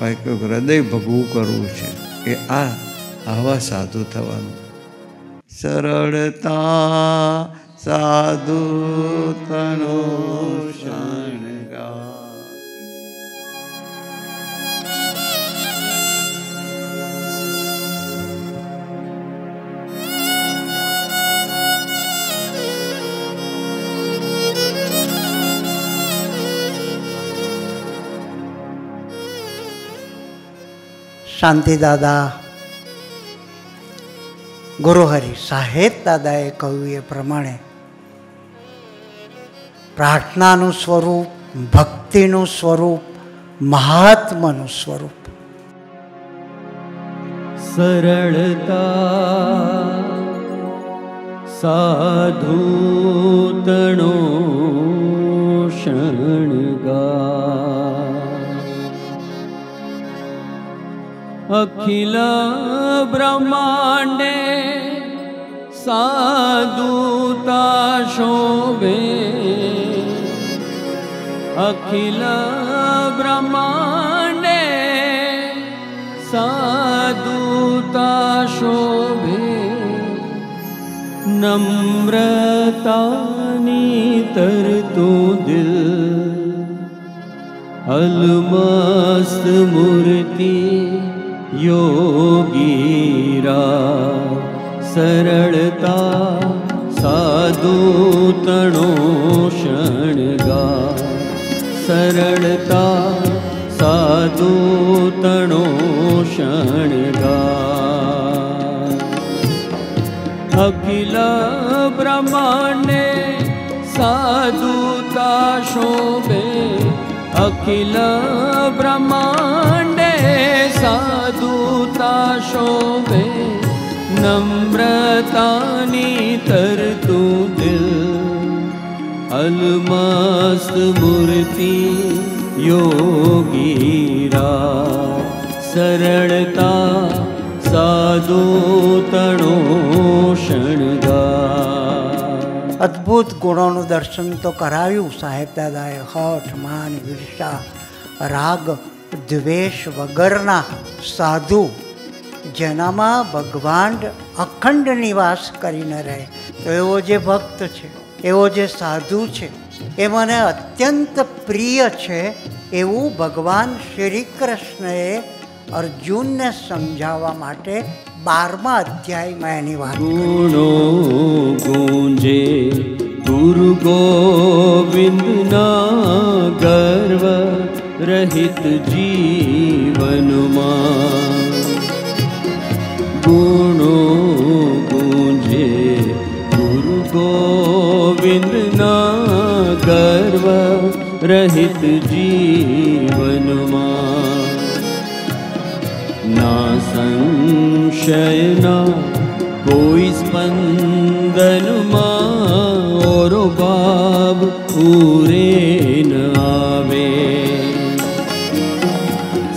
કંઈક હૃદય ભગવું કરવું છે કે આવા સાધુ થવાનું. સરળતા સાધુ તનો શણગાર. શાંતિ દાદા, ગુરુહરિ સાહેબ દાદાએ કહ્યું એ પ્રમાણે પ્રાર્થનાનું સ્વરૂપ, ભક્તિનું સ્વરૂપ, મહાત્માનું સ્વરૂપ. સરળતા સાધુ તણો શણગાર. અખિલ બ્રહ્માંડે સાધુતા શોભે. અખિલ બ્રહ્માંડે સાધુતા શોભે. નમ્રતાની તરતું દિલ અલમસ્ત મૂર્તિ યોગીરા. સરળતા સાધુ તણો શણગાર. સરળતા સાધુ તણો શણગાર. અખિલ બ્રહ્માંડે સાધુતા શોભે. અખિલ બ્રહ્માંડે સાધુતા શોભે. નમ્રતાની તરતું દિલ અલમસ્ત મૂર્તિ યોગીરા. સરળતા સાધુ તણો શણગાર. અદ્ભુત ગુણોનું દર્શન તો કરાવ્યું સાહેબ દાદાએ. હઠ, માન, ઈર્ષા, રાગ, દ્વેષ વગરના સાધુ, જેનામાં ભગવાન અખંડ નિવાસ કરીને રહે. તો એવો જે ભક્ત છે, એવો જે સાધુ છે, એ મને અત્યંત પ્રિય છે. એવું ભગવાન શ્રી કૃષ્ણએ અર્જુનને સમજાવવા માટે 12મા અધ્યાયમાં એની વાત ગુણો ગુંજે ગુરુ ગોવિંદના ગર્વ રહિત જીવનમાં. ગુણો ગુંજે ગુરુ ગોવિંદના ગર્વ રહિત જીવનમાં. ના સંશયના કોઈ સ્પંદનમાં ઓરો ભાવ પૂરે ન આવે.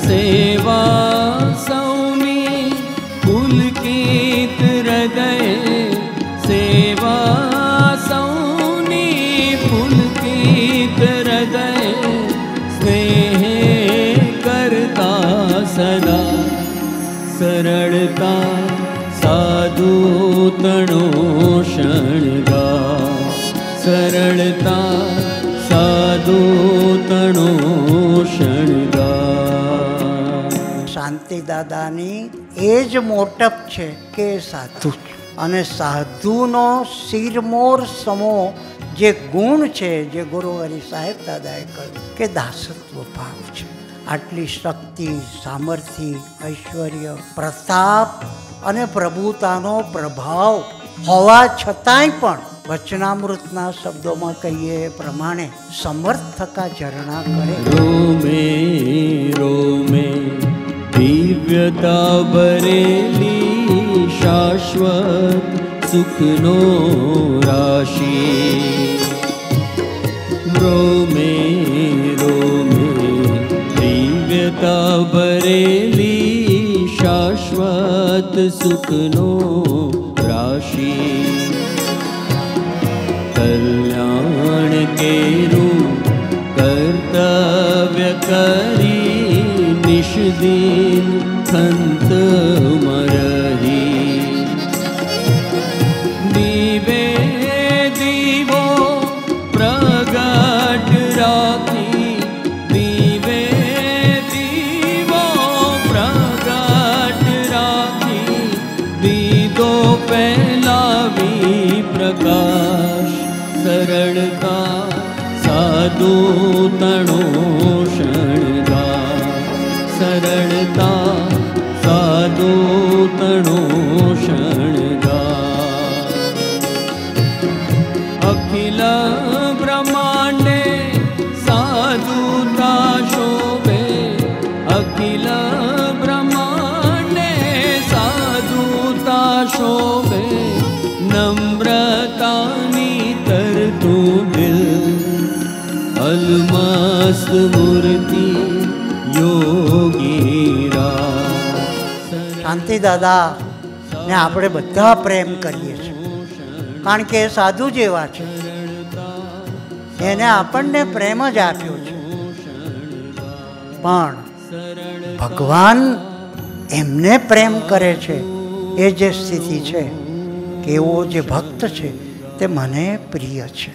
સેવા સૌની પુલકિત હૃદય. સેવા સૌની પુલકિત હૃદય. સ્નેહ કરતા સદા. સરળતા સાધુ તણો શણગાર. સરળતા સાધુ તણો શણગાર. શાંતિ દાદાની એ જ મોટપ છે કે સાધુ છે. અને સાધુનો શિરમોર સમો જે ગુણ છે, જે ગુરુહરિ સાહેબ દાદાએ કહ્યું કે દાસત્વ ભાવ છે. આટલી શક્તિ, સામર્થ્ય, ઐશ્વર્ય, પ્રતાપ અને પ્રભુતાનો પ્રભાવ હોવા છતાંય પણ વચનામૃતના શબ્દોમાં કહીએ એ પ્રમાણે સમર્થકા ઝરણા કરે. રોમે રોમે દિવ્યતા ભરેલી શાશ્વત સુખનો રાશિ. રોમે રોમે દિવ્યતા ભરેલી શાશ્વત સુખનો રાશિ. કલ્યાણ કેરું કર્તવ્ય કરી નિષ ફેલાવી પ્રકાશ સરળતા સાધુ તણો શણગાર સરળતા સાધુ તણો શણગાર અખિલ બ્રહ્માંડે સાધુતા શોભે અખિલ બ્રહ્માંડે સાધુતા શોભે નમ્રતાની તરતું દિલ અલમસ્ત મૂર્તિ યોગીરા. શાંતિ દાદા ને આપણે બધા પ્રેમ કરીએ છીએ, કારણ કે એ સાધુ જેવા છે. એને આપણને પ્રેમ જ આપ્યો છે, પણ ભગવાન એમને પ્રેમ કરે છે. એ જે સ્થિતિ છે કે એવો જે ભક્ત છે તે મને પ્રિય છે.